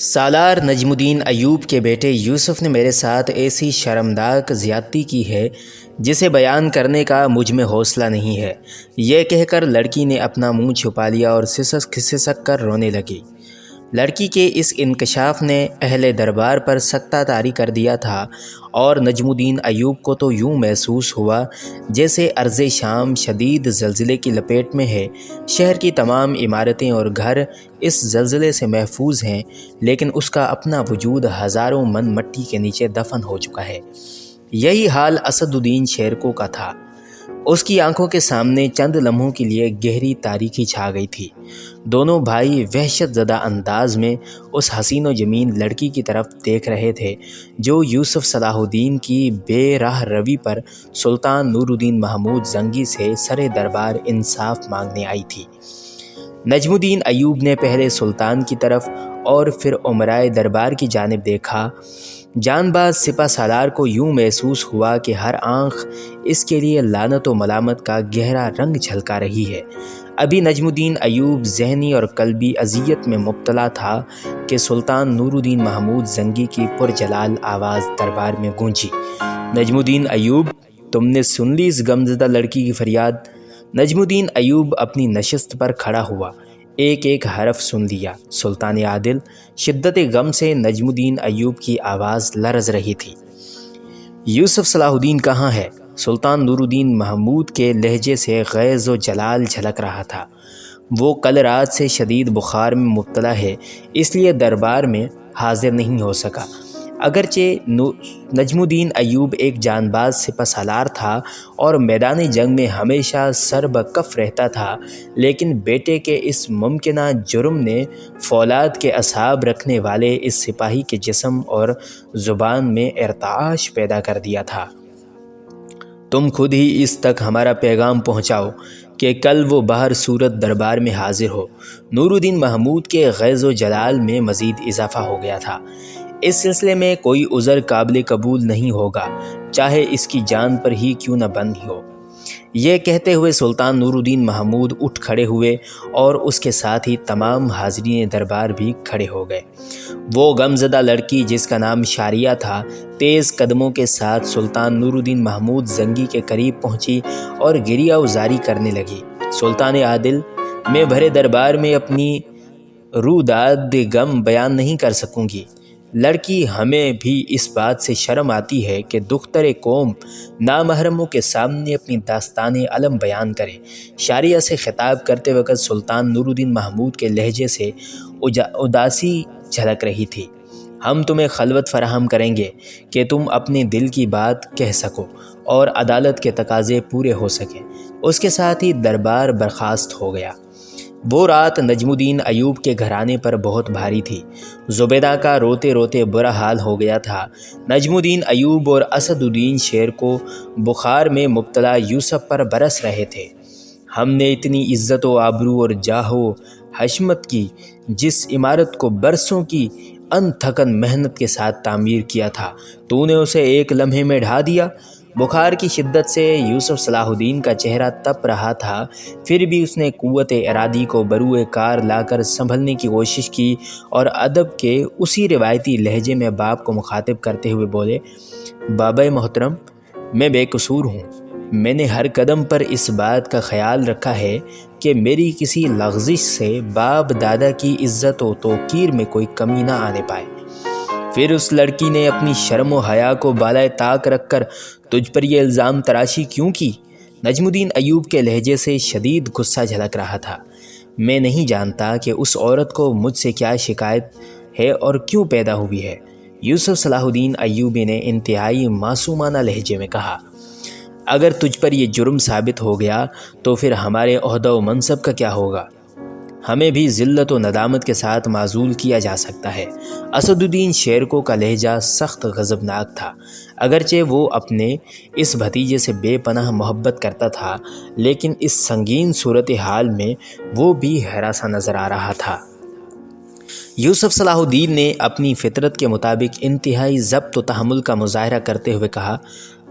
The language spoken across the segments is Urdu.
سالار نجم الدین ایوب کے بیٹے یوسف نے میرے ساتھ ایسی شرمناک زیادتی کی ہے جسے بیان کرنے کا مجھ میں حوصلہ نہیں ہے۔ یہ کہہ کر لڑکی نے اپنا منہ چھپا لیا اور سسک کر رونے لگی۔ لڑکی کے اس انکشاف نے اہل دربار پر سکتہ طاری کر دیا تھا اور نجم الدین ایوب کو تو یوں محسوس ہوا جیسے ارض شام شدید زلزلے کی لپیٹ میں ہے۔ شہر کی تمام عمارتیں اور گھر اس زلزلے سے محفوظ ہیں، لیکن اس کا اپنا وجود ہزاروں من مٹی کے نیچے دفن ہو چکا ہے۔ یہی حال اسد الدین شیرکو کا تھا۔ اس کی آنکھوں کے سامنے چند لمحوں کے لیے گہری تاریکی چھا گئی تھی۔ دونوں بھائی وحشت زدہ انداز میں اس حسین و جمیل لڑکی کی طرف دیکھ رہے تھے جو یوسف صلاح الدین کی بے راہ روی پر سلطان نور الدین محمود زنگی سے سر دربار انصاف مانگنے آئی تھی۔ نجم الدین ایوب نے پہلے سلطان کی طرف اور پھر امرائے دربار کی جانب دیکھا۔ جان باز سپہ سالار کو یوں محسوس ہوا کہ ہر آنکھ اس کے لیے لعنت و ملامت کا گہرا رنگ جھلکا رہی ہے۔ ابھی نجم الدین ایوب ذہنی اور قلبی اذیت میں مبتلا تھا کہ سلطان نور الدین محمود زنگی کی پرجلال آواز دربار میں گونجی۔ نجم الدین ایوب، تم نے سن لی اس غمزدہ لڑکی کی فریاد؟ نجم الدین ایوب اپنی نشست پر کھڑا ہوا، ایک ایک حرف سن لیا۔ سلطان عادل، شدت غم سے نجم الدین ایوب کی آواز لرز رہی تھی۔ یوسف صلاح الدین کہاں ہے؟ سلطان نور الدین محمود کے لہجے سے غیظ و جلال جھلک رہا تھا۔ وہ کل رات سے شدید بخار میں مبتلا ہے، اس لیے دربار میں حاضر نہیں ہو سکا۔ اگرچہ نجم الدین ایوب ایک جان باز سپہ سالار تھا اور میدان جنگ میں ہمیشہ سر بکف رہتا تھا، لیکن بیٹے کے اس ممکنہ جرم نے فولاد کے اعصاب رکھنے والے اس سپاہی کے جسم اور زبان میں ارتعاش پیدا کر دیا تھا۔ تم خود ہی اس تک ہمارا پیغام پہنچاؤ کہ کل وہ بہر صورت دربار میں حاضر ہو۔ نور الدین محمود کے غیظ و جلال میں مزید اضافہ ہو گیا تھا۔ اس سلسلے میں کوئی عذر قابل قبول نہیں ہوگا، چاہے اس کی جان پر ہی کیوں نہ بندھی ہو۔ یہ کہتے ہوئے سلطان نور الدین محمود اٹھ کھڑے ہوئے اور اس کے ساتھ ہی تمام حاضرین دربار بھی کھڑے ہو گئے۔ وہ غمزدہ لڑکی جس کا نام شاریہ تھا، تیز قدموں کے ساتھ سلطان نور الدین محمود زنگی کے قریب پہنچی اور گریہ وزاری کرنے لگی۔ سلطان عادل، میں بھرے دربار میں اپنی روداد غم بیان نہیں کر سکوں گی۔ لڑکی، ہمیں بھی اس بات سے شرم آتی ہے کہ دختر قوم نامحرموں کے سامنے اپنی داستان علم بیان کرے۔ شاریہ سے خطاب کرتے وقت سلطان نور الدین محمود کے لہجے سے اداسی جھلک رہی تھی۔ ہم تمہیں خلوت فراہم کریں گے کہ تم اپنے دل کی بات کہہ سکو اور عدالت کے تقاضے پورے ہو سکیں۔ اس کے ساتھ ہی دربار برخاست ہو گیا۔ وہ رات نجم الدین ایوب کے گھرانے پر بہت بھاری تھی۔ زبیدہ کا روتے روتے برا حال ہو گیا تھا۔ نجم الدین ایوب اور اسد الدین شیرکو بخار میں مبتلا یوسف پر برس رہے تھے۔ ہم نے اتنی عزت و آبرو اور جاہ و حشمت کی، جس عمارت کو برسوں کی ان تھکن محنت کے ساتھ تعمیر کیا تھا، تو نے اسے ایک لمحے میں ڈھا دیا۔ بخار کی شدت سے یوسف صلاح الدین کا چہرہ تپ رہا تھا، پھر بھی اس نے قوت ارادی کو بروئے کار لا کر سنبھلنے کی کوشش کی اور ادب کے اسی روایتی لہجے میں باپ کو مخاطب کرتے ہوئے بولے، بابا محترم، میں بے قصور ہوں۔ میں نے ہر قدم پر اس بات کا خیال رکھا ہے کہ میری کسی لغزش سے باپ دادا کی عزت و توقیر میں کوئی کمی نہ آنے پائے۔ پھر اس لڑکی نے اپنی شرم و حیا کو بالائے طاق رکھ کر تجھ پر یہ الزام تراشی کیوں کی؟ نجم الدین ایوب کے لہجے سے شدید غصہ جھلک رہا تھا۔ میں نہیں جانتا کہ اس عورت کو مجھ سے کیا شکایت ہے اور کیوں پیدا ہوئی ہے، یوسف صلاح الدین ایوبی نے انتہائی معصومانہ لہجے میں کہا۔ اگر تجھ پر یہ جرم ثابت ہو گیا تو پھر ہمارے عہدہ و منصب کا کیا ہوگا؟ ہمیں بھی ذلت و ندامت کے ساتھ معزول کیا جا سکتا ہے۔ اسد الدین شیرکو کا لہجہ سخت غضبناک تھا۔ اگرچہ وہ اپنے اس بھتیجے سے بے پناہ محبت کرتا تھا، لیکن اس سنگین صورتحال میں وہ بھی ہراساں نظر آ رہا تھا۔ یوسف صلاح الدین نے اپنی فطرت کے مطابق انتہائی ضبط و تحمل کا مظاہرہ کرتے ہوئے کہا،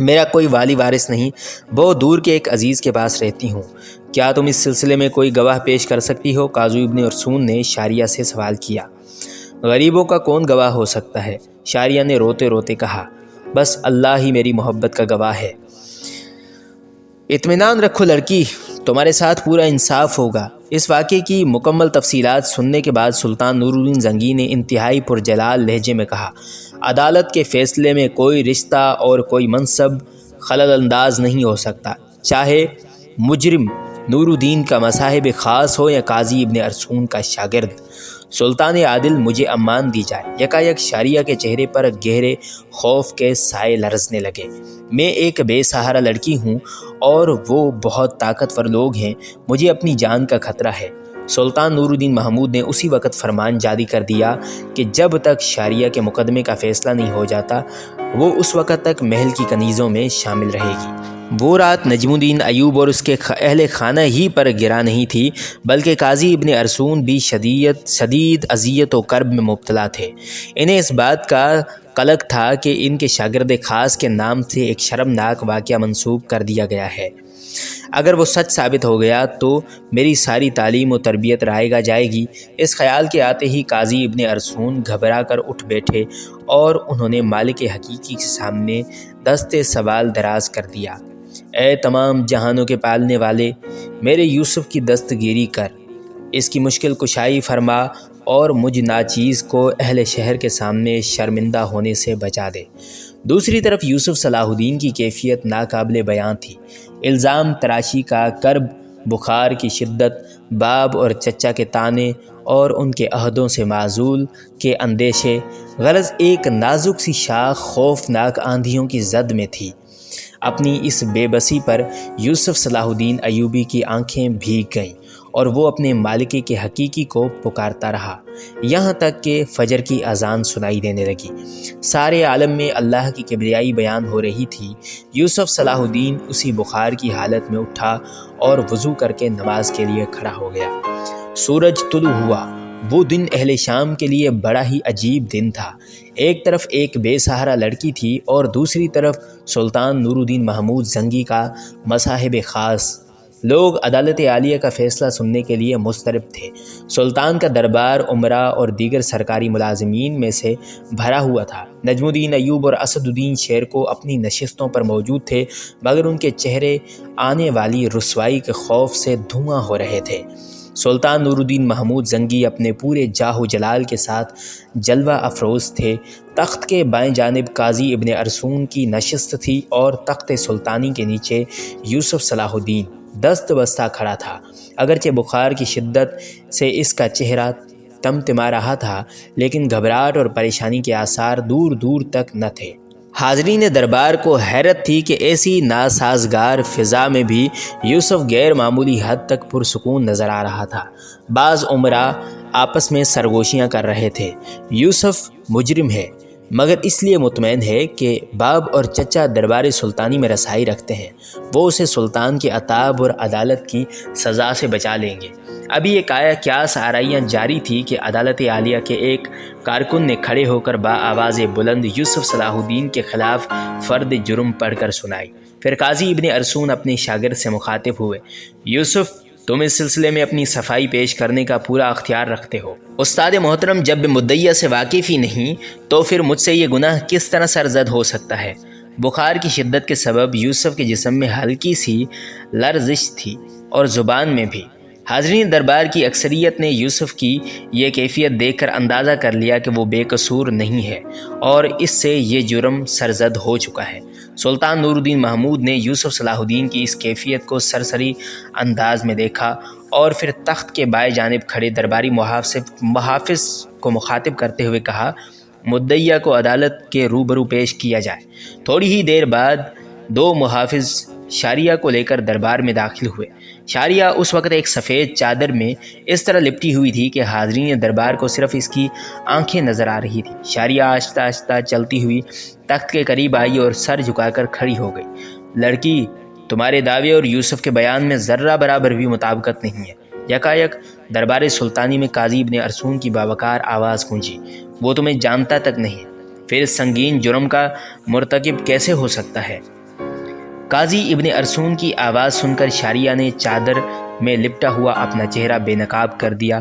میرا کوئی والی وارث نہیں، بہت دور کے ایک عزیز کے پاس رہتی ہوں۔ کیا تم اس سلسلے میں کوئی گواہ پیش کر سکتی ہو؟ قاضی ابن ارسطون نے شاریہ سے سوال کیا۔ غریبوں کا کون گواہ ہو سکتا ہے؟ شاریہ نے روتے روتے کہا، بس اللہ ہی میری محبت کا گواہ ہے۔ اطمینان رکھو لڑکی، تمہارے ساتھ پورا انصاف ہوگا۔ اس واقعے کی مکمل تفصیلات سننے کے بعد سلطان نور الدین زنگی نے انتہائی پرجلال لہجے میں کہا، عدالت کے فیصلے میں کوئی رشتہ اور کوئی منصب خلل انداز نہیں ہو سکتا، چاہے مجرم نور الدین کا مصاحب خاص ہو یا قاضی ابن ارسطون کا شاگرد۔ سلطان عادل، مجھے امان دی جائے۔ یکایک شاریہ کے چہرے پر گہرے خوف کے سائے لرزنے لگے۔ میں ایک بے سہارا لڑکی ہوں اور وہ بہت طاقتور لوگ ہیں، مجھے اپنی جان کا خطرہ ہے۔ سلطان نور الدین محمود نے اسی وقت فرمان جاری کر دیا کہ جب تک شاریہ کے مقدمے کا فیصلہ نہیں ہو جاتا وہ اس وقت تک محل کی کنیزوں میں شامل رہے گی۔ وہ رات نجم الدین ایوب اور اس کے اہل خانہ ہی پر گرا نہیں تھی، بلکہ قاضی ابن ارسطون بھی شدید اذیت و کرب میں مبتلا تھے۔ انہیں اس بات کا قلق تھا کہ ان کے شاگرد خاص کے نام سے ایک شرمناک واقعہ منسوب کر دیا گیا ہے۔ اگر وہ سچ ثابت ہو گیا تو میری ساری تعلیم و تربیت رائے گا جائے گی۔ اس خیال کے آتے ہی قاضی ابن ارسطون گھبرا کر اٹھ بیٹھے اور انہوں نے مالک حقیقی کے سامنے دست سوال دراز کر دیا۔ اے تمام جہانوں کے پالنے والے، میرے یوسف کی دستگیری کر، اس کی مشکل کشائی فرما اور مجھ ناچیز کو اہل شہر کے سامنے شرمندہ ہونے سے بچا دے۔ دوسری طرف یوسف صلاح الدین کی کیفیت ناقابل بیان تھی۔ الزام تراشی کا کرب، بخار کی شدت، باپ اور چچا کے طعنے اور ان کے عہدوں سے معزول کے اندیشے، غرض ایک نازک سی شاخ خوفناک آندھیوں کی زد میں تھی۔ اپنی اس بے بسی پر یوسف صلاح الدین ایوبی کی آنکھیں بھیگ گئیں اور وہ اپنے مالک کے حقیقی کو پکارتا رہا، یہاں تک کہ فجر کی اذان سنائی دینے لگی۔ سارے عالم میں اللہ کی کبریائی بیان ہو رہی تھی۔ یوسف صلاح الدین اسی بخار کی حالت میں اٹھا اور وضو کر کے نماز کے لیے کھڑا ہو گیا۔ سورج طلوع ہوا۔ وہ دن اہل شام کے لیے بڑا ہی عجیب دن تھا۔ ایک طرف ایک بے سہارا لڑکی تھی اور دوسری طرف سلطان نور الدین محمود زنگی کا مصاحب خاص۔ لوگ عدالت عالیہ کا فیصلہ سننے کے لیے مضطرب تھے۔ سلطان کا دربار عمرا اور دیگر سرکاری ملازمین میں سے بھرا ہوا تھا۔ نجم الدین ایوب اور اسد الدین شیر کو اپنی نشستوں پر موجود تھے، مگر ان کے چہرے آنے والی رسوائی کے خوف سے دھواں ہو رہے تھے۔ سلطان نور الدین محمود زنگی اپنے پورے جاہ و جلال کے ساتھ جلوہ افروز تھے۔ تخت کے بائیں جانب قاضی ابن ارسطون کی نشست تھی اور تخت سلطانی کے نیچے یوسف صلاح الدین دست بستہ کھڑا تھا۔ اگرچہ بخار کی شدت سے اس کا چہرہ تمتما رہا تھا، لیکن گھبراہٹ اور پریشانی کے آثار دور دور تک نہ تھے۔ حاضرین دربار کو حیرت تھی کہ ایسی ناسازگار فضا میں بھی یوسف غیر معمولی حد تک پرسکون نظر آ رہا تھا۔ بعض عمراء آپس میں سرگوشیاں کر رہے تھے۔ یوسف مجرم ہے، مگر اس لیے مطمئن ہے کہ باپ اور چچا دربار سلطانی میں رسائی رکھتے ہیں، وہ اسے سلطان کے عتاب اور عدالت کی سزا سے بچا لیں گے۔ ابھی یہ قیاس آرائیاں جاری تھی کہ عدالت عالیہ کے ایک کارکن نے کھڑے ہو کر بآواز بلند یوسف صلاح الدین کے خلاف فرد جرم پڑھ کر سنائی۔ پھر قاضی ابن ارسطون اپنے شاگرد سے مخاطب ہوئے، یوسف، تم اس سلسلے میں اپنی صفائی پیش کرنے کا پورا اختیار رکھتے ہو۔ استاد محترم، جب مدعیہ سے واقف ہی نہیں تو پھر مجھ سے یہ گناہ کس طرح سرزد ہو سکتا ہے؟ بخار کی شدت کے سبب یوسف کے جسم میں ہلکی سی لرزش تھی اور زبان میں بھی۔ حاضرین دربار کی اکثریت نے یوسف کی یہ کیفیت دیکھ کر اندازہ کر لیا کہ وہ بے قصور نہیں ہے اور اس سے یہ جرم سرزد ہو چکا ہے۔ سلطان نور الدین محمود نے یوسف صلاح الدین کی اس کیفیت کو سرسری انداز میں دیکھا اور پھر تخت کے بائیں جانب کھڑے درباری محافظ کو مخاطب کرتے ہوئے کہا، مدعیہ کو عدالت کے روبرو پیش کیا جائے۔ تھوڑی ہی دیر بعد دو محافظ شاریہ کو لے کر دربار میں داخل ہوئے۔ شاریہ اس وقت ایک سفید چادر میں اس طرح لپٹی ہوئی تھی کہ حاضرین دربار کو صرف اس کی آنکھیں نظر آ رہی تھی۔ شاریہ آہستہ آہستہ چلتی ہوئی تخت کے قریب آئی اور سر جھکا کر کھڑی ہو گئی۔ لڑکی، تمہارے دعوے اور یوسف کے بیان میں ذرہ برابر بھی مطابقت نہیں ہے۔ یکایک دربار سلطانی میں قاضی ابن ارسطون کی باوقار آواز گونجی، وہ تمہیں جانتا تک نہیں، پھر اس سنگین جرم کا مرتکب کیسے ہو سکتا ہے؟ قاضی ابن ارسون کی آواز سن کر شاریہ نے چادر میں لپٹا ہوا اپنا چہرہ بے نقاب کر دیا۔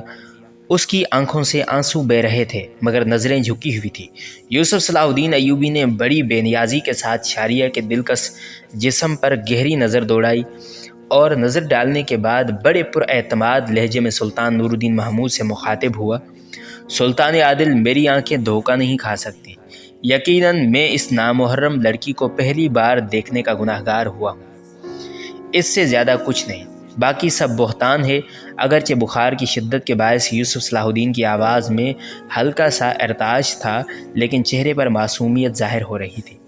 اس کی آنکھوں سے آنسو بہہ رہے تھے مگر نظریں جھکی ہوئی تھیں۔ یوسف صلاح الدین ایوبی نے بڑی بے نیازی کے ساتھ شاریہ کے دلکش جسم پر گہری نظر دوڑائی اور نظر ڈالنے کے بعد بڑے پر اعتماد لہجے میں سلطان نور الدین محمود سے مخاطب ہوا۔ سلطان عادل، میری آنکھیں دھوکہ نہیں کھا سکتی۔ یقیناً میں اس نامحرم لڑکی کو پہلی بار دیکھنے کا گناہگار ہوا ہوں، اس سے زیادہ کچھ نہیں۔ باقی سب بہتان ہے۔ اگرچہ بخار کی شدت کے باعث یوسف صلاح الدین کی آواز میں ہلکا سا ارتعاش تھا، لیکن چہرے پر معصومیت ظاہر ہو رہی تھی۔